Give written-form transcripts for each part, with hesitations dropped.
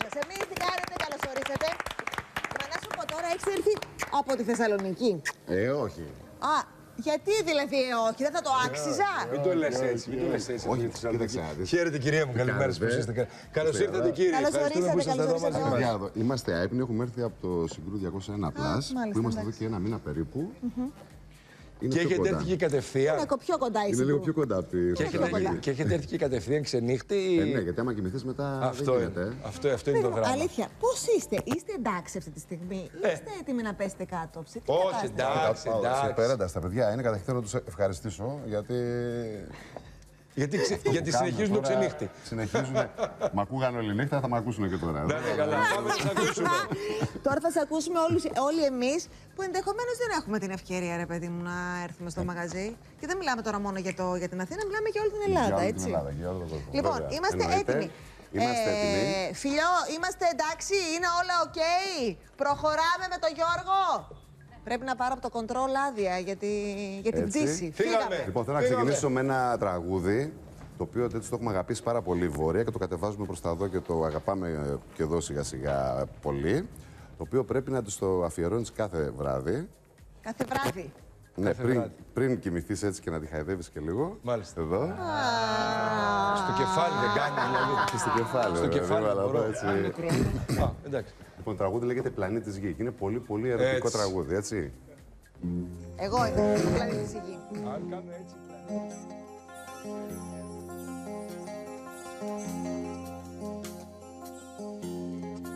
Εμείς τι κάνετε, καλώς ορίσατε. Μα να σου πω τώρα, έχεις έρθει από τη Θεσσαλονίκη. Όχι. Α, γιατί δηλαδή όχι, δεν θα το άξιζα. Μην το λες έτσι, μην το λες έτσι. Όχι, κοίταξε. Χαίρετε κυρία μου, καλημέρα σας, πώς είστε. Καλώς ήρθατε κύριε, Καλώς ευχαριστούμε που ορίσατε, είσαστε εδώ καλώς μαζί ορίσατε. μας. Είμαστε άϊπνοι, έχουμε έρθει από το Συγκρού 201 Plus, που είμαστε εδώ και ένα μήνα περίπου. Είναι Και πιο έχετε κοντά. έρθει και κατευθείαν. Είναι πιο κοντά η Είναι λίγο Συγκρού. πιο κοντά από τη Θεσσαλονίκη. Και έχετε έρθει και κατευθείαν ξενύχτη. Ναι, γιατί άμα κοιμηθείς μετά Αυτό δεν είναι. γίνεται. Αυτό είναι το δράμα. Αλήθεια, πώς είστε εντάξει αυτή τη στιγμή, είστε έτοιμοι να πέσετε κάτω, τι Όχι, κατάσταση? εντάξει, εντάξει. Πέραντα στα παιδιά, είναι καταρχήν να τους ευχαριστήσω γιατί. Γιατί συνεχίζουν το ξενύχτη. Συνεχίζουν. Μ' ακούγαν όλη νύχτα, θα μ' ακούσουν και τώρα. Να είναι καλά, πάμε να σας ακούσουμε. Τώρα θα σε ακούσουμε όλοι εμείς που ενδεχομένως δεν έχουμε την ευκαιρία, ρε παιδί μου, να έρθουμε στο μαγαζί. Και δεν μιλάμε τώρα μόνο για την Αθήνα, μιλάμε για όλη την Ελλάδα, Για όλη την έτσι. Ελλάδα, για όλο τον κόσμο. Λοιπόν, Βέβαια. είμαστε Εννοείται. έτοιμοι. Είμαστε έτοιμοι. Φιλιό, είμαστε εντάξει, είναι όλα οκ. Προχωράμε με τον Γιώργο. Πρέπει να πάρω από το κοντρόλ άδεια για την πτήση. Φύγαμε. Λοιπόν, θέλω να ξεκινήσω με ένα τραγούδι, το οποίο έτσι το έχουμε αγαπήσει πάρα πολύ βόρεια και το κατεβάζουμε προς τα εδώ και το αγαπάμε και εδώ σιγά σιγά πολύ. Το οποίο πρέπει να το αφιερώνεις κάθε βράδυ. Κάθε βράδυ. Ναι, βράδυ. πριν κοιμηθείς έτσι και να τη χαϊδεύεις και λίγο. Μάλιστα. Εδώ. Στο κεφάλι δεν κάνει δηλαδή. Και στο κεφάλι. Στο βέβαια, κεφάλι αλλά μπορώ. έτσι. Α, εντάξει. Λοιπόν, το τραγούδι λέγεται Πλανήτης Γη και είναι πολύ πολύ ερωτικό Έτσι. τραγούδι, έτσι. Εγώ είμαι το πλανήτη της Γη. Αν κάνω έτσι.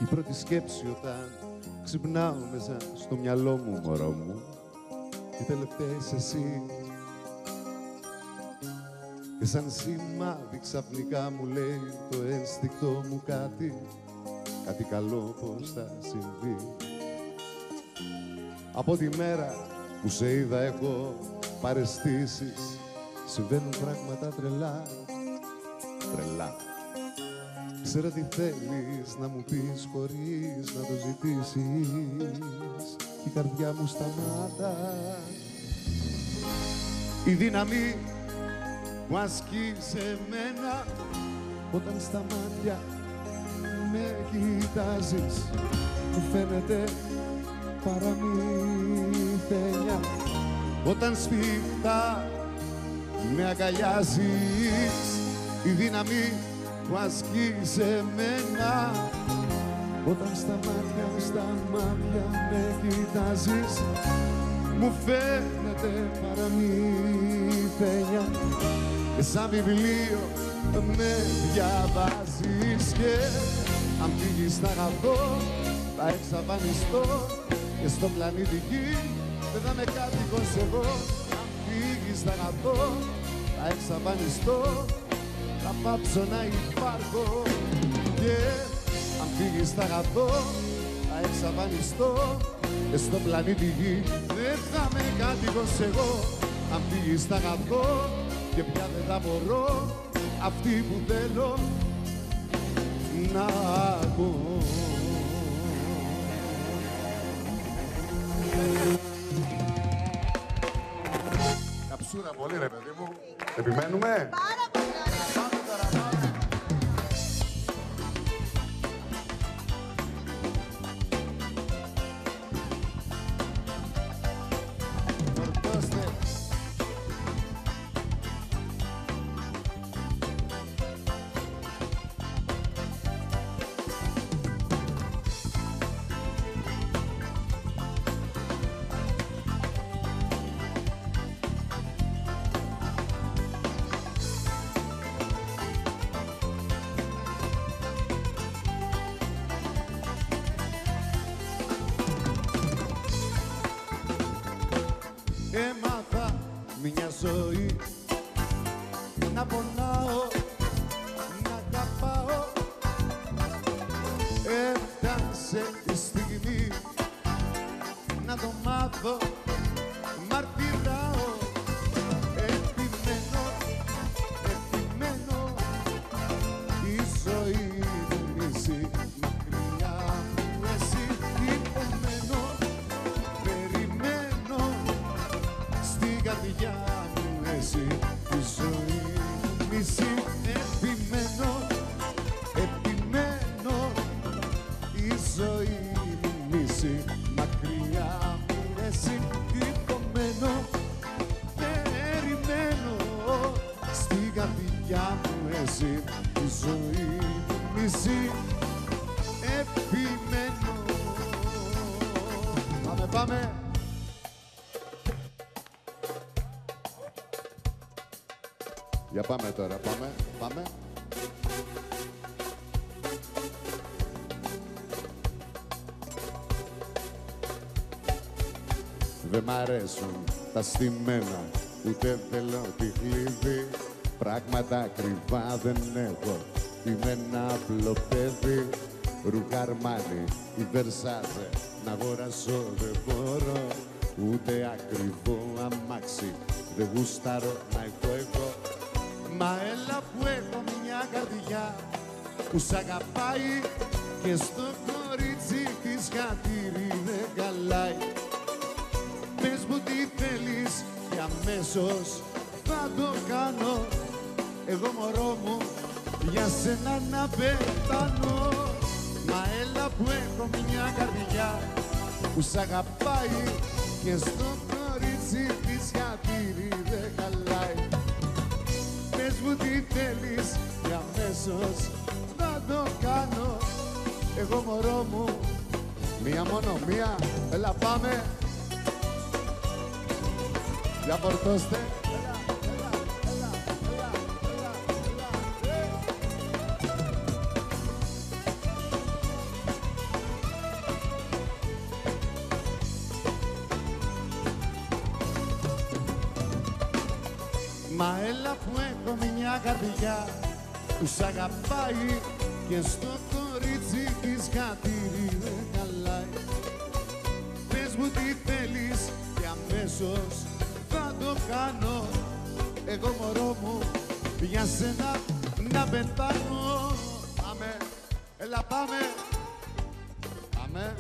Η πρώτη σκέψη όταν ξυπνάω μέσα στο μυαλό μου, μωρό μου, η τελευταία είσαι εσύ. Και σαν σημάδι ξαφνικά μου λέει το ένστικτο μου κάτι καλό πως θα συμβεί. Από τη μέρα που σε είδα έχω παρεστήσεις, συμβαίνουν πράγματα τρελά, τρελά. Ξέρω τι θέλεις να μου πεις χωρίς να το ζητήσεις, η καρδιά μου σταμάτα. Η δύναμη που ασκεί σε μένα όταν στα μάτια με κοιτάζεις, μου φαίνεται παραμύθια. Όταν σφιχτά με αγκαλιάζεις, η δύναμη που ασκεί σε μένα όταν στα μάτια με κοιτάζεις, μου φαίνεται παραμύθια. Και σαν βιβλίο με διαβάζεις και αν φύγεις θα αγαπώ, θα εξαφανιστώ και στο πλανήτη Γη δεν θα με κάτοικος εγώ. Αν φύγεις θα αγαπώ, θα εξαφανιστώ, θα πάψω να υπάρχω και αν φύγεις θα αγαπώ, θα εξαφανιστώ και στο πλανήτη Γη δεν θα με κάτοικος εγώ. Αν φύγεις θα αγαπώ και πια δεν θα μπορώ αυτή που θέλω να ακούω. Καψούρα πολύ ρε παιδί μου. Επιμένουμε. Πάρα πολύ ωραία. Φορτώστε. ζωή μου μίση, μακριά μου εσύ, κρυπωμένο, περιμένω στην καρδιά μου εσύ, η ζωή μου μίση, επιμένω. Πάμε, πάμε. Για πάμε τώρα, πάμε, πάμε. Δεν μ' αρέσουν τα στημένα, ούτε θέλω τη χλίδι. Πράγματα ακριβά δεν έχω, είμαι ένα απλό παιδί. Ρούχα Αρμάνι ή Βερσάζε, να αγοράσω δεν μπορώ. Ούτε ακριβό αμάξι, δεν γουστάρω να έχω εγώ. Μα έλα που έχω μια καρδιά που σ' αγαπάει και στο κορίτσι της χατήρι δεν καλάει. Πες μου τι θέλεις και αμέσως θα το κάνω. Εγώ μωρό μου για σένα να πεθάνω. Μα έλα που έχω μια καρδιά που σ' αγαπάει και στο κορίτσι της χατήρι δεν καλάει. Πες μου τι θέλεις και αμέσως θα το κάνω. Εγώ μωρό μου, μία μόνο, μία, έλα πάμε. Για φορτώστε. Μα έλα που έχω μια καρδιά που σ' αγαπάει και στο κορίτσι της χατήρι δεν καλάει. Πες μου τι θέλεις και αμέσως θα το κάνω. Εγώ μωρό μου για σένα να πεθάνω. Πάμε, έλα πάμε. Πάμε.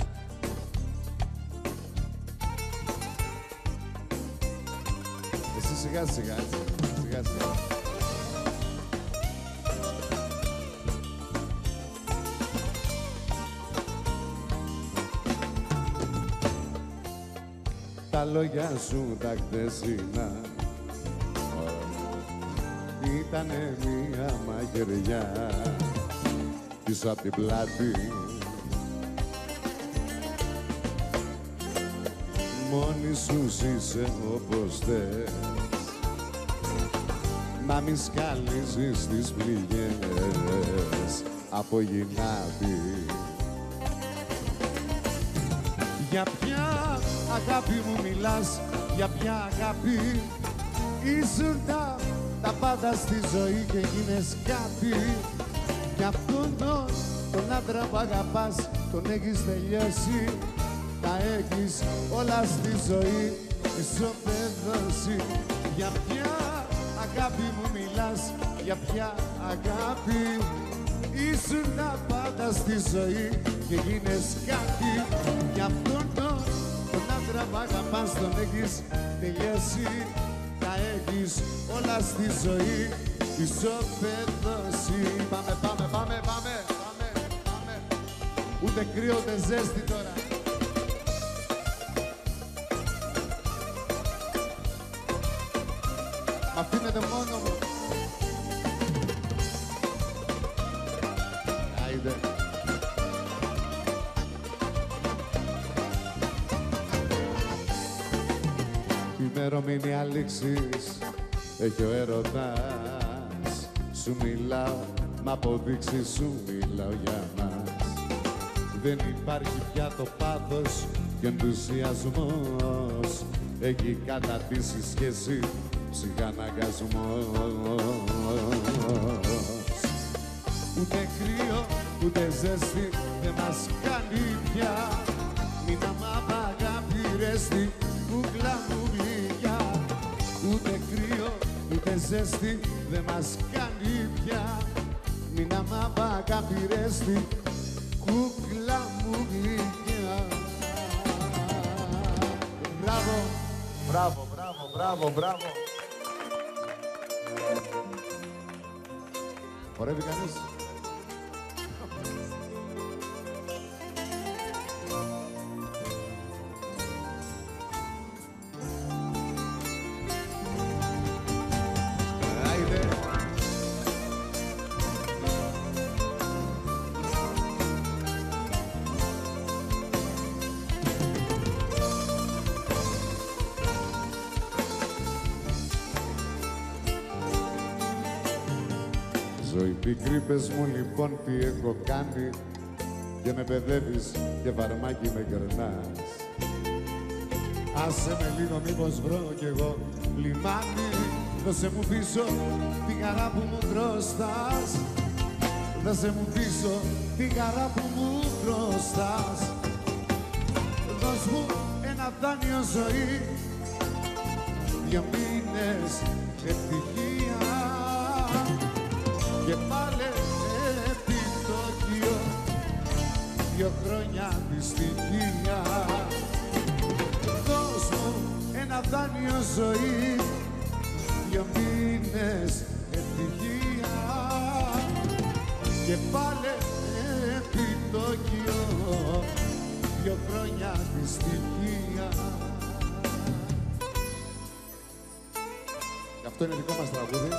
Εσύ σιγά σιγά έτσι, σιγά σιγά. Τα λόγια σου τα χθεσινά ήτανε μία μαγειριά πίσω απ' την πλάτη. Μόνη σου ζήσε όπως θες, να μη σκαλίζεις τις πληγές από γυνάτι. Για ποια αγάπη μου μιλάς, για ποια αγάπη? Ήσουν τα πάντα στη ζωή και γίνες κάτι. Κι αυτόν τον άντρα που αγαπάς τον έχεις τελειώσει. Τα έχεις όλα στη ζωή ισοπεδώσει. Για ποια αγάπη μου μιλάς, για ποια αγάπη? Ήσουν τα πάντα στη ζωή και γίνες κάτι. Γι' αυτόν τον άντρα που αγαπάς τον έχεις τελειώσει. Τα έχεις όλα στη ζωή ισοπεδώσει. Πάμε, πάμε, πάμε, πάμε, πάμε, πάμε. Ούτε κρύο ούτε ζέστη τώρα. Μ' αφήνετε μόνο μου. Άιντε. Ημερομηνία λήξης έχει ο έρωτας. Σου μιλάω, μ' αποδείξεις σου μιλάω για μας. Δεν υπάρχει πια το πάθος και ενθουσιασμός. Έχει καταντήσει σχέση ψυχαναγκασμός. Ούτε κρύο, ούτε ζέστη δεν μας κάνει πια. Μην αμάμα αγάπη ρέστη, κούκλα μου γλυκιά. Ούτε κρύο, ούτε ζέστη δεν μας κάνει πια. Μην αμάμα αγάπη ρέστη, κούκλα μου γλυκιά. Μπράβο, μπράβο, μπράβο, μπράβο, μπράβο. Χορεύει κανείς? Ζωή πικρή, πες μου λοιπόν τι έχω κάνει και με παιδεύεις και φαρμάκι με κερνάς. Άσε με λίγο μήπως βρω κι εγώ λιμάνι, δώσε μου πίσω τη χαρά που μου χρωστάς. Δώσε μου πίσω τη χαρά που μου χρωστάς. Δώσ' μου ένα δάνειο ζωή, 2 μήνες ευτυχία και πάλι επιτόκιο, 2 χρόνια δυστυχία. Δώσ' μου ένα δάνειο ζωή, 2 μήνες ευτυχία και πάλι επιτόκιο, 2 χρόνια δυστυχία. Αυτό είναι δικό μας τραγούδι,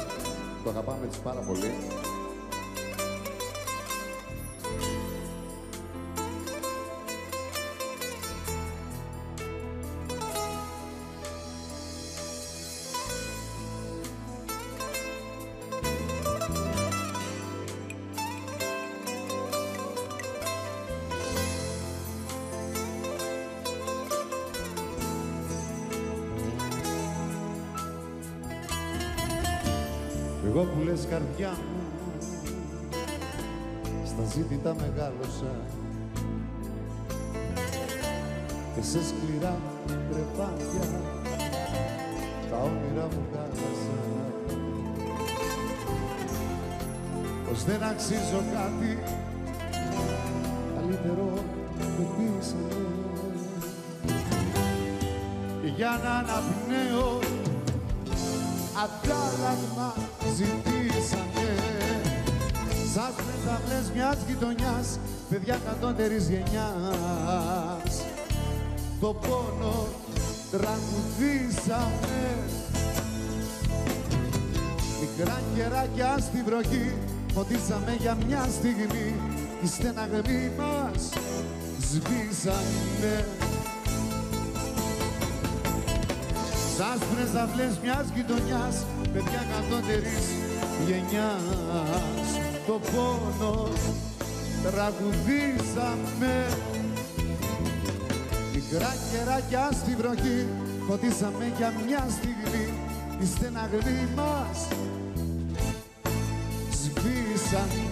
το αγαπάμε έτσι πάρα πολύ. Εγώ που λες καρδιά μου, στα ζήτητα μεγάλωσα και σε σκληρά κρεβάτια τα όνειρα μου χάλασα. Πως δεν αξίζω κάτι καλύτερο με πείσανε και για να αναπνέω αντάλλαγμα ζητήσανε. Σας μεταβλές μιας γειτονιάς, παιδιά κατώτερης γενιάς, το πόνο τραγουδήσαμε. Μικρά κεράκια στη βροχή φωτίσαμε για μια στιγμή, οι στεναγμοί μας σβήσανε. Άσπρες αυλές μιας γειτονιάς, παιδιά κατώτερης γενιάς, το πόνο τραγουδήσαμε. Μικρά κεράκια στη βροχή φωτίσαμε για μια στιγμή, οι στεναγμοί μας σβήσανε.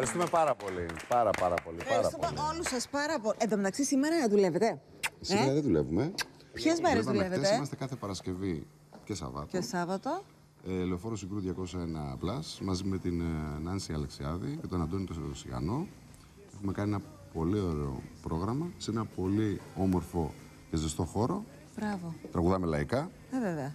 Ευχαριστούμε πάρα πολύ. Πάρα πολύ. Ευχαριστούμε όλους σας πάρα πολύ. Εν τω μεταξύ, σήμερα δουλεύετε? Σήμερα δεν δουλεύουμε. Ποιες μέρες δουλεύετε? Χτες είμαστε κάθε Παρασκευή και Σαββάτο. Και Σάββατο. Λεωφόρο Συγκρού 201+, μαζί με την Νάνση Αλεξιάδη και τον Αντώνη τον Σιγανό. Έχουμε κάνει ένα πολύ ωραίο πρόγραμμα σε ένα πολύ όμορφο και ζεστό χώρο. Μπράβο. Τραγουδάμε λαϊκά. Βέβαια.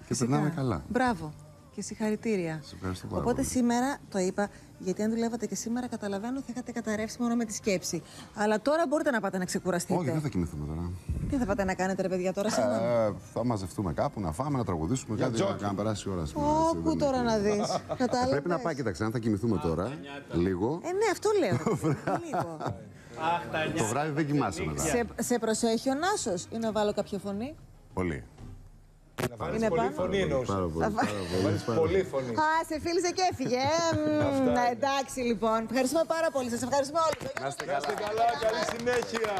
Και περνάμε καλά. Μπράβο. Και συγχαρητήρια. Σε ευχαριστώ πάρα Οπότε πολύ. σήμερα, το είπα, γιατί αν δουλεύατε και σήμερα, καταλαβαίνω θα είχατε καταρρεύσει μόνο με τη σκέψη. Αλλά τώρα μπορείτε να πάτε να ξεκουραστείτε. Όχι, δεν θα κοιμηθούμε τώρα. Τι θα πάτε να κάνετε, ρε παιδιά, τώρα σήμερα? Θα μαζευτούμε κάπου, να φάμε, να τραγουδήσουμε κάτι, να περάσει η ώρα. Πού τώρα να δεις. Κατάλαβες. Πρέπει να πάει, κοίταξε, αν θα κοιμηθούμε τώρα, λίγο. Ναι, αυτό λέω. Λίγο. Το βράδυ δεν κοιμάσαι μετά. Σε προσέχει ο Νάσος ή να βάλω κάποιο φωνή? Πολύ. Να βάλεις Είναι πολύ πάνω. φωνή εννοούσα. Πάρα πολύ. Πολύ φωνή. Α, σε φίλησε και έφυγε. Εντάξει, λοιπόν. Ευχαριστούμε πάρα πολύ. Σας ευχαριστούμε όλους. Να είστε Να είστε καλά, καλή συνέχεια.